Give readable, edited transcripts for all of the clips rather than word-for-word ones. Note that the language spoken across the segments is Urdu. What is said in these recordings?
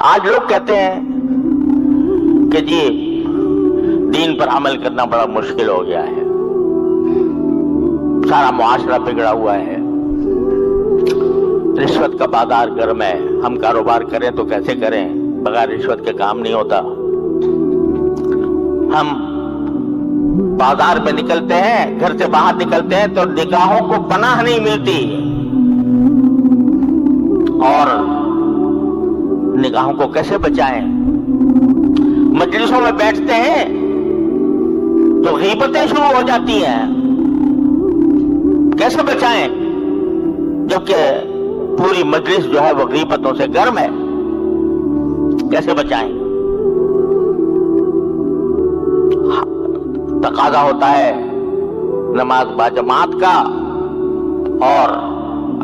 آج لوگ کہتے ہیں کہ جی دین پر عمل کرنا بڑا مشکل ہو گیا ہے، سارا معاشرہ بگڑا ہوا ہے، رشوت کا بازار گرم ہے، ہم کاروبار کریں تو کیسے کریں، بغیر رشوت کے کام نہیں ہوتا، ہم بازار میں نکلتے ہیں، گھر سے باہر نکلتے ہیں تو نگاہوں کو پناہ نہیں ملتی، اور نگاہوں کو کیسے بچائیں؟ مجلسوں میں بیٹھتے ہیں تو غیبتیں شروع ہو جاتی ہیں، کیسے بچائیں جبکہ پوری مجلس جو ہے وہ غیبتوں سے گرم ہے؟ کیسے بچائیں؟ تقاضا ہوتا ہے نماز باجماعت کا، اور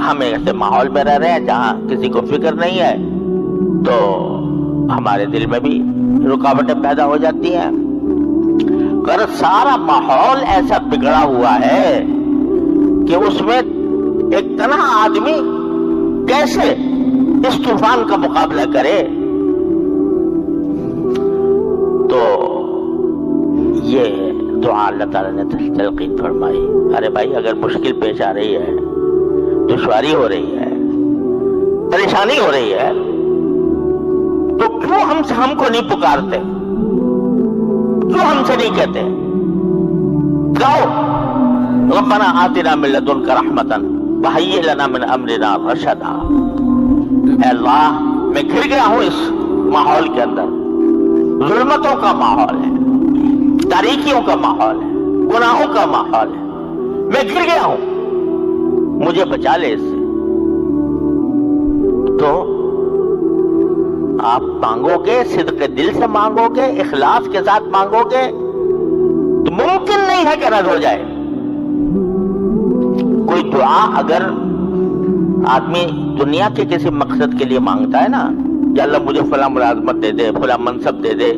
ہم ایسے ماحول میں رہ رہے ہیں جہاں کسی کو فکر نہیں ہے، تو ہمارے دل میں بھی رکاوٹیں پیدا ہو جاتی ہیں۔ اگر سارا ماحول ایسا بگڑا ہوا ہے کہ اس میں ایک تنہا آدمی کیسے اس طوفان کا مقابلہ کرے، تو یہ دعا اللہ تعالیٰ نے تلقین فرمائی، ارے بھائی اگر مشکل پیش آ رہی ہے، دشواری ہو رہی ہے، پریشانی ہو رہی ہے، تو کیوں ہم کو نہیں پکارتے، کیوں ہم سے نہیں کہتے؟ کہو ربنا آتنا من لدنک رحمتا وہیئ لنا من امرنا رشدا، اے اللہ میں گر گیا ہوں اس ماحول کے اندر، ظلمتوں کا ماحول ہے، تاریکیوں کا ماحول ہے، گناہوں کا ماحول ہے، میں گر گیا ہوں، مجھے بچا لے اس سے۔ تو آپ مانگو گے، صدق دل سے مانگو گے، اخلاص کے ساتھ مانگو گے، تو ممکن نہیں ہے کہ رد ہو جائے۔ کوئی دعا اگر آدمی دنیا کے کسی مقصد کے لیے مانگتا ہے نا کہ اللہ مجھے فلاں ملازمت دے دے، فلاں منصب دے دے،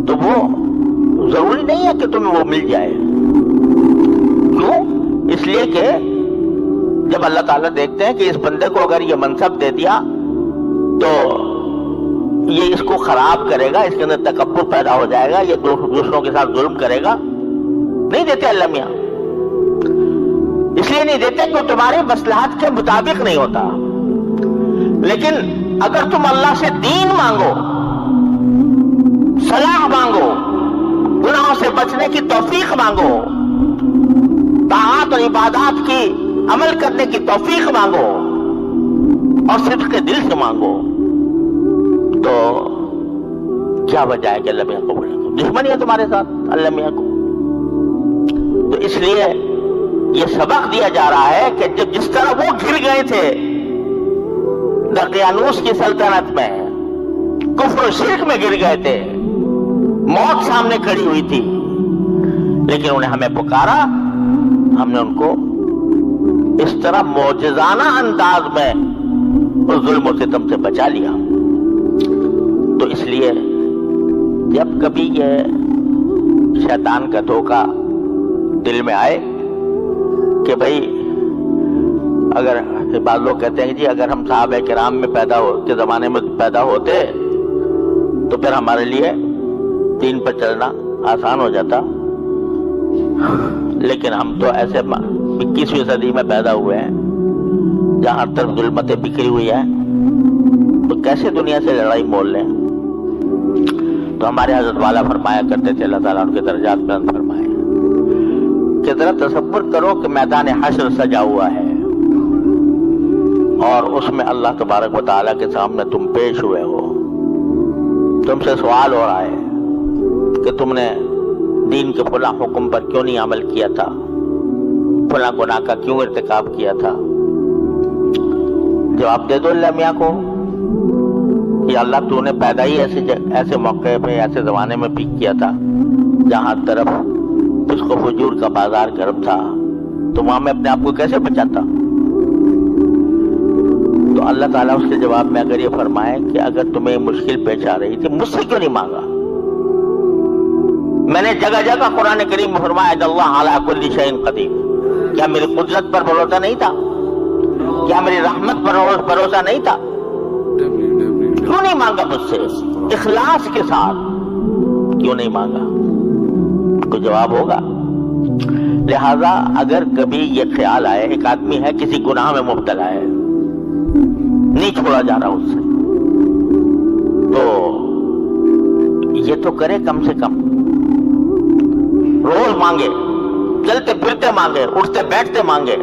تو وہ ضروری نہیں ہے کہ تمہیں وہ مل جائے۔ کیوں؟ اس لیے کہ جب اللہ تعالیٰ دیکھتے ہیں کہ اس بندے کو اگر یہ منصب دے دیا تو یہ اس کو خراب کرے گا، اس کے اندر تکبر پیدا ہو جائے گا، یہ دوسروں کے ساتھ ظلم کرے گا، نہیں دیتے اللہ میاں۔ اس لیے نہیں دیتے کہ تمہارے مصلحت کے مطابق نہیں ہوتا۔ لیکن اگر تم اللہ سے دین مانگو، صلاح مانگو، گناہوں سے بچنے کی توفیق مانگو، طاعات اور عبادات کی عمل کرنے کی توفیق مانگو، اور صدق کے دل سے مانگو، تو کیا وجہ ہے کہ اللہ میاں کو بولے؟ دشمنی ہے تمہارے ساتھ اللہ میاں کو۔ تو اس لیے یہ سبق دیا جا رہا ہے کہ جس طرح وہ گر گئے تھے دقیانوس کی سلطنت میں، کفر و شرک میں گر گئے تھے، موت سامنے کھڑی ہوئی تھی، لیکن انہیں ہمیں پکارا، ہم نے ان کو اس طرح معجزانہ انداز میں اس ظلم و ستم سے بچا لیا۔ تو اس لیے جب کبھی یہ شیطان کا دھوکہ دل میں آئے کہ بھائی اگر بعض لوگ کہتے ہیں کہ جی اگر ہم صحابہ کرام میں کے زمانے میں پیدا ہوتے تو پھر ہمارے لیے دین پر چلنا آسان ہو جاتا، لیکن ہم تو ایسے 21ویں صدی میں پیدا ہوئے ہیں جہاں ہر طرف ظلمتیں بکھری ہوئی ہیں، تو کیسے دنیا سے لڑائی مول لیں؟ تو ہمارے حضرت والا فرمایا کرتے تھے، اللہ تعالیٰ ان کے درجات بلند فرمائے، کہ ذرا تصور کرو کہ میدان حشر سجا ہوا ہے اور اس میں اللہ تبارک و تعالیٰ کے سامنے تم پیش ہوئے ہو، تم سے سوال ہو رہا ہے کہ تم نے دین کے فلاں حکم پر کیوں نہیں عمل کیا تھا، فلاں گناہ کا کیوں ارتکاب کیا تھا؟ جواب دے دو اللہ میاں کو کہ اللہ تو نے پیدا ہی ایسے موقع پہ، ایسے زمانے میں بھی کیا تھا جہاں طرف اس کو فجور کا بازار گرم تھا، تو وہاں میں اپنے آپ کو کیسے بچاتا؟ تو اللہ تعالیٰ اس کے جواب میں اگر یہ فرمائے کہ اگر تمہیں مشکل پیش آ رہی تھی مجھ سے کیوں نہیں مانگا؟ میں نے جگہ جگہ قرآن کریم میں فرمایا کہ اللہ علی کل شیء قدیر، کیا میری قدرت پر بھروسہ نہیں تھا؟ کیا میری رحمت پر بھروسہ نہیں تھا؟ کیوں نہیں مانگا مجھ سے؟ اخلاص کے ساتھ کیوں نہیں مانگا؟ کوئی جواب ہوگا؟ لہذا اگر کبھی یہ خیال آئے ایک آدمی ہے کسی گناہ میں مبتلا ہے، نہیں چھوڑا جا رہا اس سے، تو یہ تو کرے کم سے کم روز مانگے، چلتے پھرتے مانگے، اٹھتے بیٹھتے مانگے،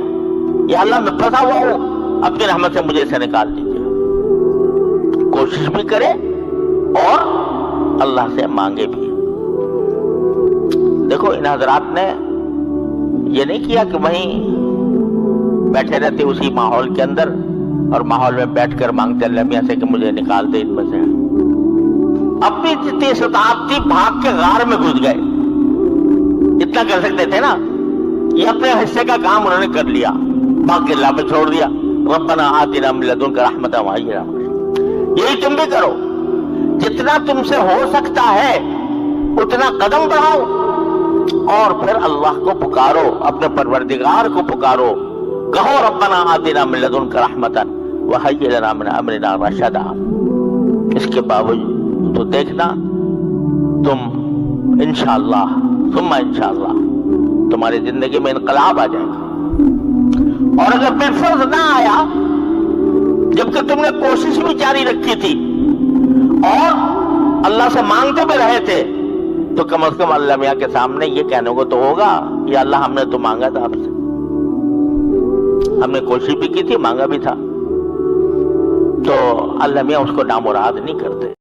یا اللہ میں پھنسا ہوا ہوں، اپنی رحمت سے مجھے اسے نکال دیجیے، کوشش بھی کرے اور اللہ سے مانگے بھی۔ دیکھو ان حضرات نے یہ نہیں کیا کہ وہیں بیٹھے رہتے اسی ماحول کے اندر اور ماحول میں بیٹھ کر مانگتے اللہ میاں سے کہ مجھے نکال دے ان میں سے، اپنی جتنی استطاعت تھی بھاگ کے غار میں گھس گئے، اتنا کر سکتے تھے نا، یہ اپنے حصے کا کام انہوں نے کر لیا، بھاگ کے اللہ پہ چھوڑ دیا، ربنا آتنا من لدنک رحمۃ وہی رحمت۔ یہی تم بھی کرو، جتنا تم سے ہو سکتا ہے اتنا قدم بڑھاؤ اور پھر اللہ کو پکارو، اپنے پروردگار کو پکارو، کہو ربنا آتنا من لدنک رحمۃ وہی لنا من امرنا رشدا۔ اس کے باوجود تو دیکھنا تم انشاءاللہ ثم انشاءاللہ تمہاری زندگی میں انقلاب آ جائے گا۔ اور اگر بالفرض نہ آیا جبکہ تم نے کوشش بھی جاری رکھی تھی اور اللہ سے مانگتے بھی رہے تھے، تو کم از کم اللہ میاں کے سامنے یہ کہنے کو تو ہوگا یا اللہ ہم نے تو مانگا تھا آپ سے، ہم نے کوشش بھی کی تھی، مانگا بھی تھا، تو اللہ میاں اس کو نامراد نہیں کرتے۔